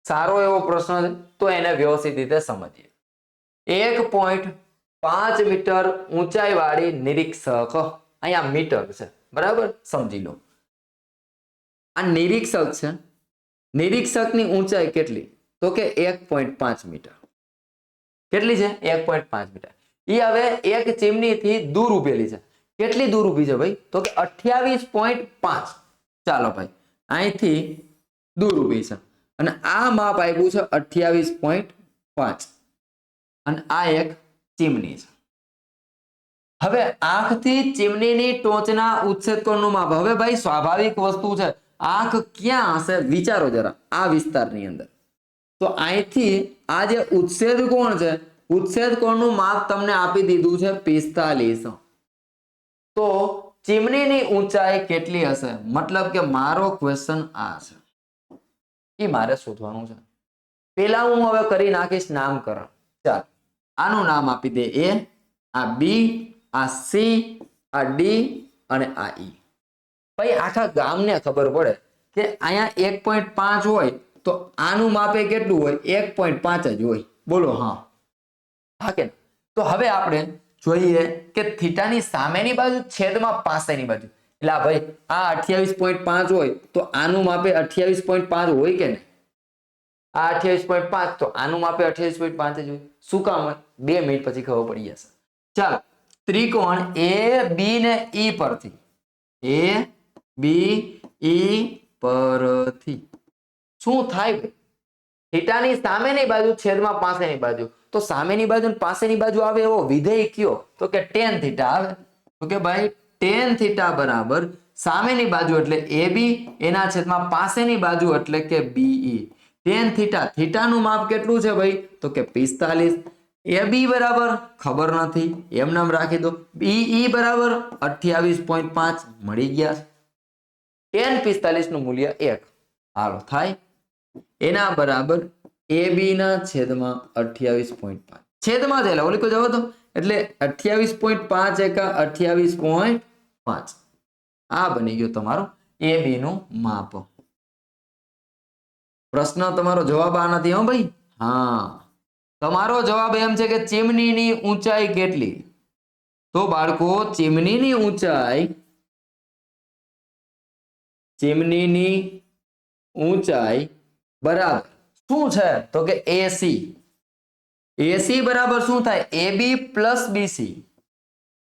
સારો એવો પ્રશ્ન છે. તો એને વ્યવસ્થિત રીતે સમજીએ. 1.5 મીટર ઊંચાઈ વાળી નિરીક્ષક, અહીંયા મીટર છે બરાબર, સમજી લો. આ નિરીક્ષક છે. નિરીક્ષકની ઊંચાઈ કેટલી? તો કે 1.5 મીટર. કેટલી છે? 1.5 મીટર. એ હવે એક ચીમની થી દૂર ઉભેલી છે. કેટલી દૂર ઉભી છે ભાઈ? તો કે 28.5. ચાલો ભાઈ, અહીંથી દૂર ઉભી છે અને આ માપ આપ્યું છે 28.5 અને આ એક ચીમની છે. હવે આંખથી ચીમનીની ટોચના ઉચ્છેદ કોણનું માપ. હવે ભાઈ સ્વાભાવિક વસ્તુ છે, આંખ ક્યાં હશે? વિચારો જરા, આ વિસ્તારની અંદર. તો અહીંથી આ જે ઉચ્છેદ કોણ છે, ઉચ્છેદ કોણનું માપ તમને આપી દીધું છે 45. તો ચીમનીની ઊંચાઈ કેટલી હશે? મતલબ કે મારો ક્વેશ્ચન આ છે, એ મારે શોધવાનું છે. પેલા હું હવે કરી નાખીશ નામકરણ. ચાલ, આનું નામ આપી દે A, આ B, આ C, આ D અને આ E. ભાઈ આખા ગામને ખબર પડે કે અહીંયા 1.5 હોય તો આનું માપે કેટલું હોય? 1.5 જ હોય. બોલો હા? હા કે? તો હવે આપણે જોઈએ કે થીટાની સામેની બાજુ છેદમાં પાસેની બાજુ. એટલે ભાઈ આ 28.5 હોય તો આનું માપે 28.5 હોય કે નહીં? આ 28.5 તો આનું માપે 28.5 જ હોય. શું કામ હોય? 2 મિનિટ પછી ખબર પડી જશે. ચાલો, ત્રિકોણ A, B ને E પરથી, A, B, E પરથી શું થાય? થીટાની સામેની બાજુ છેદમાં પાસેની બાજુ. તો સામેની બાજુ અને પાસેની બાજુ આવે એવો વિધેય કયો? તો કે tan થીટા આવે. તો કે ભાઈ tan થીટા બરાબર સામેની બાજુ એટલે AB એના છેદમાં પાસેની બાજુ એટલે કે BE. tan થીટા, થીટાનું માપ કેટલું છે ભાઈ? તો કે 45. AB બરાબર ખબર નથી, એમ નામ રાખી દો. BE બરાબર 28.5 મળી ગયા. tan 45 નું મૂલ્ય 1. હાલો થાય. એના બરાબર AB ના છેદમાં 28.5. છેદમાં જ એટલે ઓલી કોઈ જવો તો એટલે 28.5 એકા 28.5. આ બની ગયો તમારો AB નું માપ. પ્રશ્ન તમારો જવાબ આ નથી હો ભાઈ. હા, તમારો જવાબ એમ છે કે ચીમનીની ઊંચાઈ કેટલી? તો બાળકો ચીમનીની ઊંચાઈ બરાબર શું છે? તો કે AC. એસી બરાબર શું થાય? AB plus BC.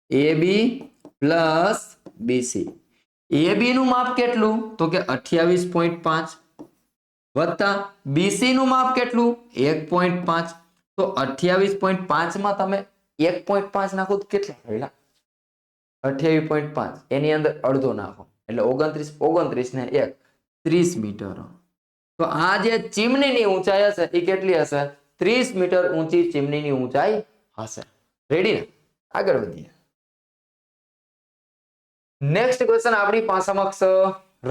AB plus BC. AB નું માપ કેટલું? તો કે 28.5 વત્તા બીસી નું માપ કેટલું? 1.5. તો 28.5 માં તમે 1.5 નાખો તો કેટલા થયેલા? 28.5 એની અંદર અડધો નાખો એટલે 29 ને 1 30 મીટર. તો આ જે ચીમનીની ઊંચાઈ હશે એ કેટલી હશે? 30 મીટર ઊંચી ચીમનીની ઊંચાઈ હશે. રેડી ને? આગળ વધીએ. નેક્સ્ટ ક્વેશ્ચન આપણી સમક્ષ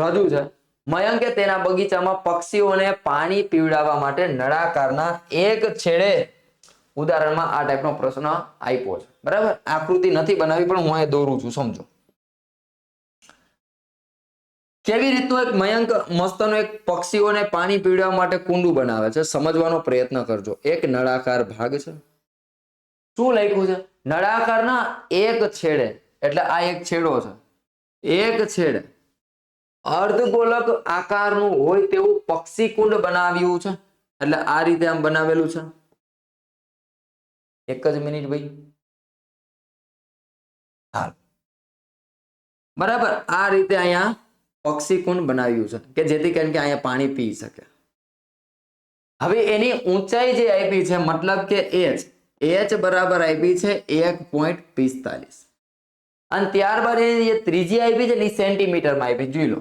રજૂ છે. મયંકે તેના બગીચામાં પક્ષીઓને પાણી પીવડાવવા માટે નળાકારના એક છેડે, ઉદાહરણમાં આ ટાઈપનો પ્રશ્ન આપ્યો છે. બરાબર, આકૃતિ નથી બનાવી પણ હું અહીં દોરું છું, સમજો. કેવી રીતનું એક મયંક મસ્તનું એક પક્ષીઓને પાણી પીવડાવવા માટે કુંડું બનાવે છે, સમજવાનો પ્રયત્ન કરજો. એક નળાકાર ભાગ છે. શું લખ્યું છે? નળાકારના એક છેડે, એટલે આ એક છેડો છે. એક છેડે અર્ધગોલક આકારનું હોય તેવું પક્ષી કુંડ બનાવ્યું છે. એટલે આ રીતે આમ બનાવેલું છે. એક જ મિનિટ ભાઈ. હા, બરાબર, આ રીતે અહીંયા પક્ષી કુંડ બનાવ્યું છે કે જેથી કરીને કે અહીંયા પાણી પી શકે. હવે એની ઊંચાઈ જે આપી છે, મતલબ કે h બરાબર આપી છે 1.45. અને ત્યારબાદ એ ત્રિજ્યા આપી છે ને સેન્ટીમીટરમાં આપી, જોઈ લો.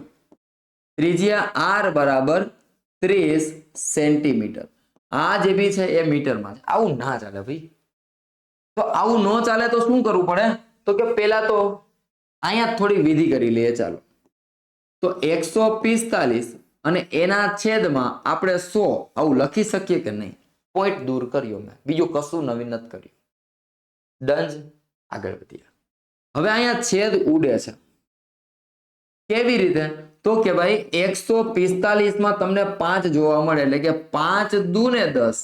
ત્રિજ્યા r બરાબર 30 સેન્ટીમીટર. આ જે બી છે એ મીટરમાં છે. આવું ના ચાલે ભાઈ. તો આવું ન ચાલે તો શું કરવું પડે? તો કે પેલા તો અહીંયા થોડી વિધિ કરી લઈએ. ચાલો, તો 145 અને એના છેદમાં આપણે 100 આવું લખી શકીએ કે નહીં? પોઈન્ટ દૂર કર્યો મેં, બીજું કશું નવીન નથી કર્યું. ડન. આગળ વધીએ. હવે અહીંયા છેદ ઉડે છે. કેવી રીતે? તો કે ભાઈ 145 માં તમને 5 જોવા મળે, એટલે કે 5 દુ ને 10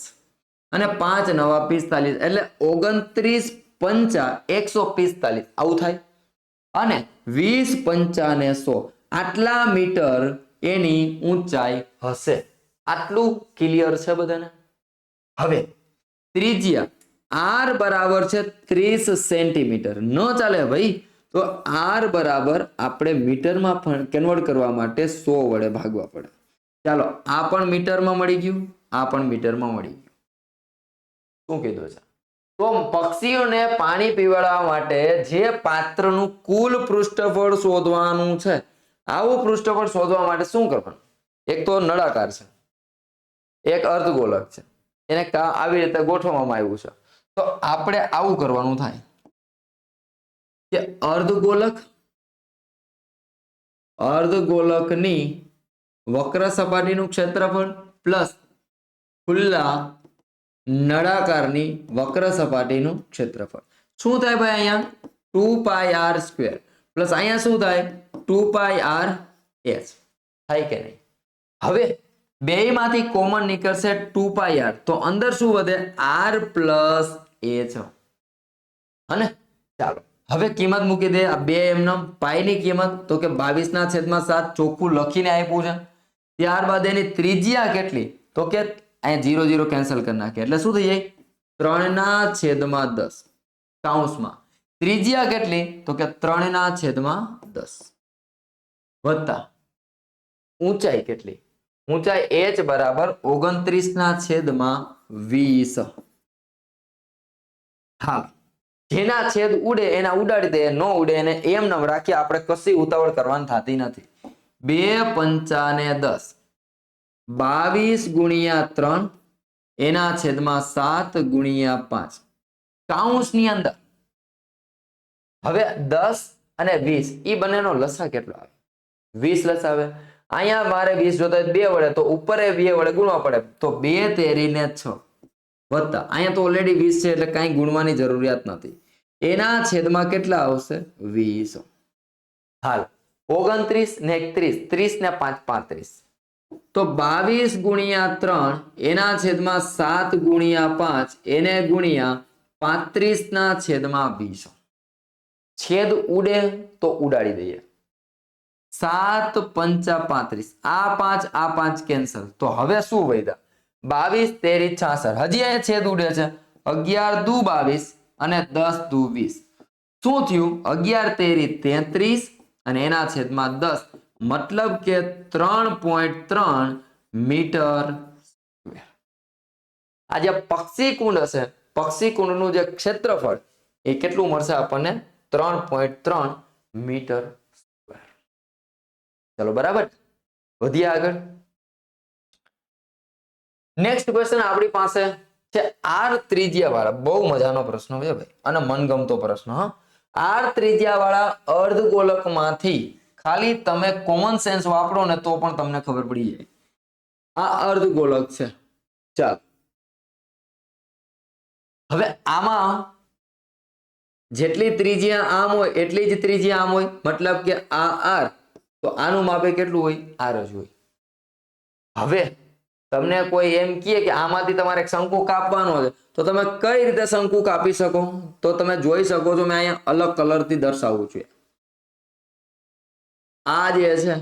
અને 5 નવા 45, એટલે 29 પંચા 145 આવું થાય. અને 20 પંચા ને 100 આટલા મીટર એની ઊંચાઈ હશે. આટલું ક્લિયર છે બધાને? હવે ત્રિજ્યા r બરાબર છે 30 સેન્ટીમીટર. ન ચાલે ભાઈ. તો r બરાબર આપણે મીટરમાં કન્વર્ટ કરવા માટે 100 વડે ભાગવા પડે. ચાલો, આ પણ મીટરમાં મળી ગયું, આ પણ મીટરમાં મળી ગયું. શું કીધું છે? તો પક્ષીઓને પાણી પીવડાવવા માટે જે પાત્રનું કુલ પૃષ્ઠફળ શોધવાનું છે, આવું પૃષ્ઠફળ શોધવા માટે શું કરવાનું? એક તો નળાકાર છે, એક અર્ધગોલક છે, એને આવી રીતે ગોઠવવામાં આવ્યું છે. તો આપણે આવું કરવાનું થાય કે અર્ધગોલકની વક્ર સપાટીનું ક્ષેત્રફળ પ્લસ ખુલ્લા નળાકારની વક્ર સપાટીનું ક્ષેત્રફળ. શું થાય ભાઈ? અહીંયા 2πr² પ્લસ અહીંયા શું થાય? 2πrh થાય કે નહીં? હવે બેયમાંથી કોમન નીકળશે 2πr, તો અંદર શું વધે? r plus h. અને ચાલો હવે કિંમત મૂકી દે. આ બે એમનો પાઈની કિંમત તો કે 22/7 ચોખ્ખું લખીને આપ્યું છે. ત્યારબાદ એની ત્રિજ્યા કેટલી? તો કે અહીંયા 0 0 કેન્સલ કરી નાખીએ એટલે શું થઈ જાય? 3/10 કૌંસમાં. ત્રિજ્યા કેટલી? તો કે 3/10 વત્તા ઊંચાઈ કેટલી? ઊંચાઈ h બરાબર 29/20. હા, જેના છેદ ઉડે એના ઉડાડી દે, ન ઉડે એને એમ નમ રાખીએ. આપણે કશી ઉતાવળ કરવાની થતી નથી. 2 પંચા ને 10, 22 × 3 એના છેદમાં 7 × 5 કૌંસની અંદર. હવે 10 અને 20 એ બંનેનો લસા કેટલો આવે? 20 લસા આવે. અહીંયા મારે 20 જોતા 2 વડે, તો ઉપર 2 વડે ગુણવા પડે. તો 2 તેરીને 6 વત્તા અહીંયા તો ઓલરેડી 20 છે એટલે કાંઈ ગુણવાની જરૂરિયાત નથી. એના છેદમાં કેટલા આવશે? 20. હાલ 29 ને 30, 30 ને 5 35. તો 22 × 3 એના છેદમાં 7 × 5 એને ગુણ્યા 35/20. છેદ ઉડે તો ઉડાડી દઈએ. 7 પંચા 35, આ 5 કેન્સલ. તો હવે શું વધ્યા? 22 તેરી 66. હજી અહીંયા છેદ ઉડે છે 11 દુ 22 અને 10 દુ 20. શું થયું? 11 તેરી 33 અને એના છેદમાં 10, મતલબ કે 3.3 મીટર સ્ક્વેર. આ જે પક્ષી કુંડ હશે, પક્ષી કુંડનું જે ક્ષેત્રફળ એ કેટલું મળશે આપણને? 3.3 મીટર સ્ક્વેર. ચલો બરાબર, વધીએ આગળ. નેક્સ્ટ ક્વેશ્ચન આપણી પાસે છે આર ત્રિજ્યા વાળા, બહુ મજાનો પ્રશ્ન છે ભાઈ અને મનગમતો પ્રશ્ન. હા, આર ત્રિજ્યા વાળા અર્ધગોલકમાંથી ખાલી તમે કોમન સેન્સ વાપરો ને તો પણ તમને ખબર પડી જાય. આ અર્ધગોલક છે. ચાલો, હવે આમાં જેટલી ત્રિજ્યા આમ હોય એટલી જ ત્રિજ્યા આમ હોય, મતલબ કે આ આર, તો આનું માપે કેટલું હોય? આર જ હોય. હવે તમને કોઈ એમ કહે કે આમાંથી તમારે એક શંકુ કાપવાનો છે, તો તમે કઈ રીતે શંકુ કાપી શકો? તો તમે જોઈ શકો છો, મેં અહીંયા અલગ કલરથી દર્શાવું છું. આ જે છે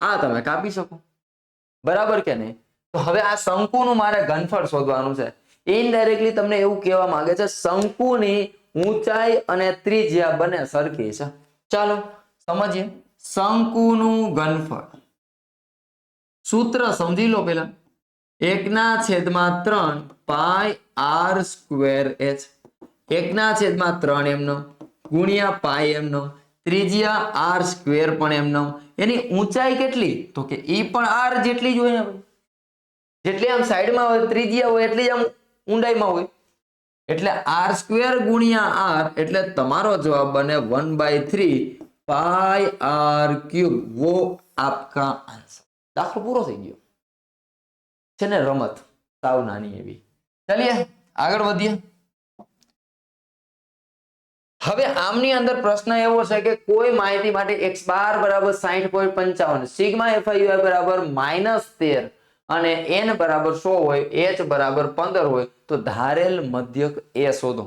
આ તમે કાપી શકો, બરાબર કે નહીં? તો હવે આ શંકુનું મારે ઘનફળ શોધવાનું છે. ઇનડાયરેક્ટલી તમને એવું કહેવા માંગે છે શંકુની ઊંચાઈ અને ત્રિજ્યા બંને સરખી છે. ચાલો સમજીએ. શંકુનું ઘનફળ સૂત્ર સમજી લો પેલા. 1/3 પાઈ આર સ્ક્વેર એચ. 1/3 એમનો ગુણ્યા પાઈ એમનો, ત્રિજ્યા આર સ્ક્વેર પણ એમનો. એની ઊંચાઈ કેટલી? તો કે ઈ પણ આર જેટલી જ હોય ને, જેટલી આમ સાઈડમાં હોય ત્રિજ્યા હોય એટલી જ આમ ઊંડાઈમાં હોય. એટલે આર સ્ક્વેર ગુણ્યા આર, એટલે તમારો જવાબ બને 1/3 પાઈ આર ક્યુબ. વો આપકા આન્સર. દાખલો પૂરો થઈ ગયો છે ને, રમત સાવ નાની એવી. ચાલીએ આગળ વધીએ. હવે આમની અંદર પ્રશ્ન એવો છે કે કોઈ માહિતી માટે x બાર બરાબર 60.55, સિગ્મા fi બરાબર -13 અને n બરાબર 100 હોય, h બરાબર 15 હોય, તો ધારેલ મધ્યક એ શોધો.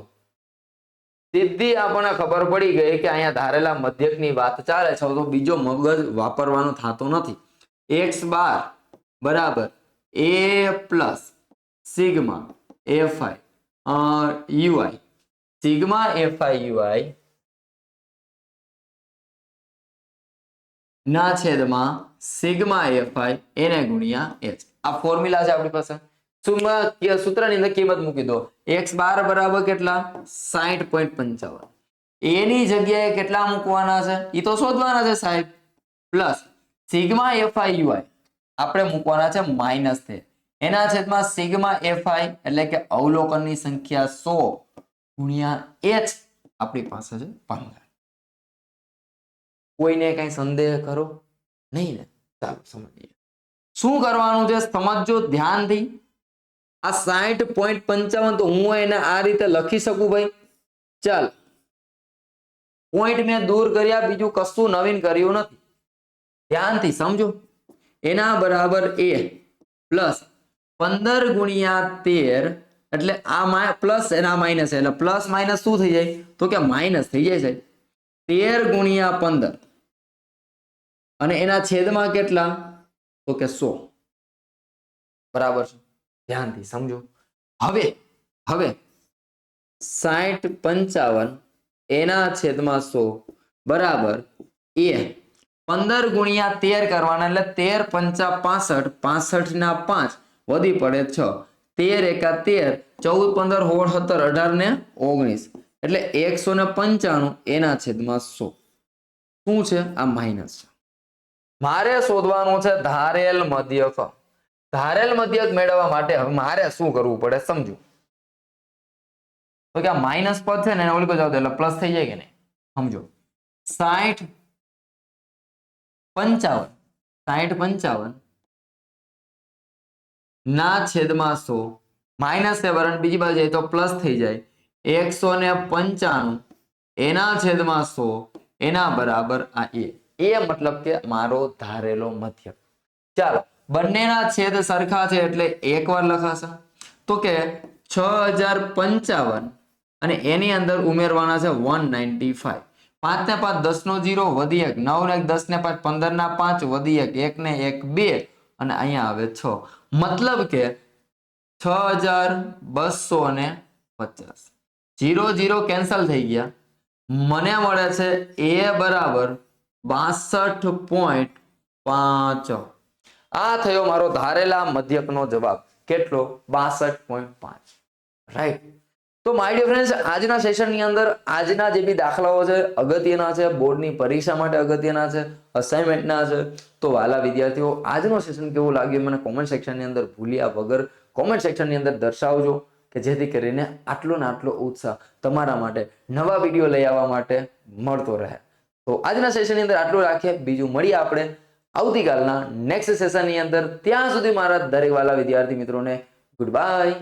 સીધી આપણને ખબર પડી ગઈ કે અહીંયા ધારેલા મધ્યકની વાત ચાલે છે, તો બીજો મગજ વાપરવાનો થતો નથી. x બાર બરાબર a plus sigma fi ui, sigma fi ui ના છેદમાં સિગ્મા fi એને ગુણ્યા h. આ ફોર્મ્યુલા છે આપણી પાસે. સૂત્રની અંદર કિંમત મૂકી દો. x બાર બરાબર કેટલા? 60.55. એની જગ્યાએ કેટલા મૂકવાના છે એ તો શોધવાના છે સાહેબ. પ્લસ સિગ્મા fi ui આપણે મૂકવાના છે -13. એના છેદમાં સિગ્મા fi એટલે કે અવલોકનની સંખ્યા 100 ગુણ્યા h આપણી પાસે છે 15. કોઈને કઈ સંદેહ કરો નહીં ને? ચાલો સમજીએ શું કરવાનું છે. સમજો ધ્યાનથી. આ 60.55 તો હું એને આ રીતે લખી શકું ભાઈ. ચાલ, પોઈન્ટ મેં દૂર કર્યા, બીજું કશું નવીન કર્યું નથી. ધ્યાનથી સમજો. એના બરાબર a પ્લસ 15 ગુણ્યા 13, એટલે આ પ્લસ એના માઇનસ, એટલે પ્લસ માઇનસ શું થઈ જાય? તો કે માઇનસ થઈ જાય છે. 13 ગુણ્યા 15 અને એના છેદમાં કેટલા? તો કે 100. બરાબર છે, ધ્યાનથી સમજો. હવે 60.55 એના છેદમાં 100 બરાબર એ 15 ગુણ્યા 13 કરવાના, એટલે 13 5 65 ના 5 વધી પડે 6, 13 એકા 13, 14 15 16 17 18 ને 19, એટલે 195 એના છેદમાં 100. શું છે? આ માઇનસ છે. મારે શોધવાનું છે ધારેલ મધ્યક. ધારેલ મધ્યક મેળવવા માટે હવે મારે શું કરવું પડે સમજો. તો કે આ માઇનસ પદ છે ને એને ઓલી બાજુ આવતો એટલે પ્લસ થઈ જાય કે નહીં? સમજો 60.55 ના છેદમાં 100, માઇનસ છે વરણ બીજી બાજુ જાય તો પ્લસ થઈ જાય. 195 એના છેદમાં 100 એના બરાબર આ એ મતલબ કે મારો ધારેલો મધ્યક. ચાલો, બંનેના છેદ સરખા છે એટલે એકવાર લખાશે. તો કે 6055 અને એની અંદર ઉમેરવાના છે 195. 5 ને 5 10 નો 0 વધી 1, 9 ને 10 ને 5 15 ના 5 વધી 1, 1 ને 1 2 અને અહીંયા આવે 6. મતલબ કે 6250 0 0 કેન્સલ થઈ ગયા. મને મળે છે એ બરાબર 62.5. આ થયો મારો ધારેલા મધ્યકનો જવાબ. કેટલો? 62.5. રાઈટ. તો માય ડિયર ફ્રેન્ડ્સ, આજના સેશનની અંદર આજના જે બી દાખલાઓ છે અગત્યના છે, બોર્ડની પરીક્ષા માટે અગત્યના છે, અસાઇનમેન્ટના છે. તો વાલા વિદ્યાર્થીઓ, આજનો સેશન કેવું લાગ્યું મને કોમેન્ટ સેક્શનની અંદર ભૂલ્યા વગર કોમેન્ટ સેક્શનની અંદર દર્શાવજો, કે જેથી કરીને આટલો ને આટલો ઉત્સાહ તમારા માટે નવા વિડીયો લઈ આવવા માટે મળતો રહે. તો આજના સેશનની અંદર આટલું રાખીએ. બીજું મળીએ આપણે આવતીકાલના નેક્સ્ટ સેશનની અંદર. ત્યાં સુધી મારા દરેક વાલા વિદ્યાર્થી મિત્રોને ગુડ બાય.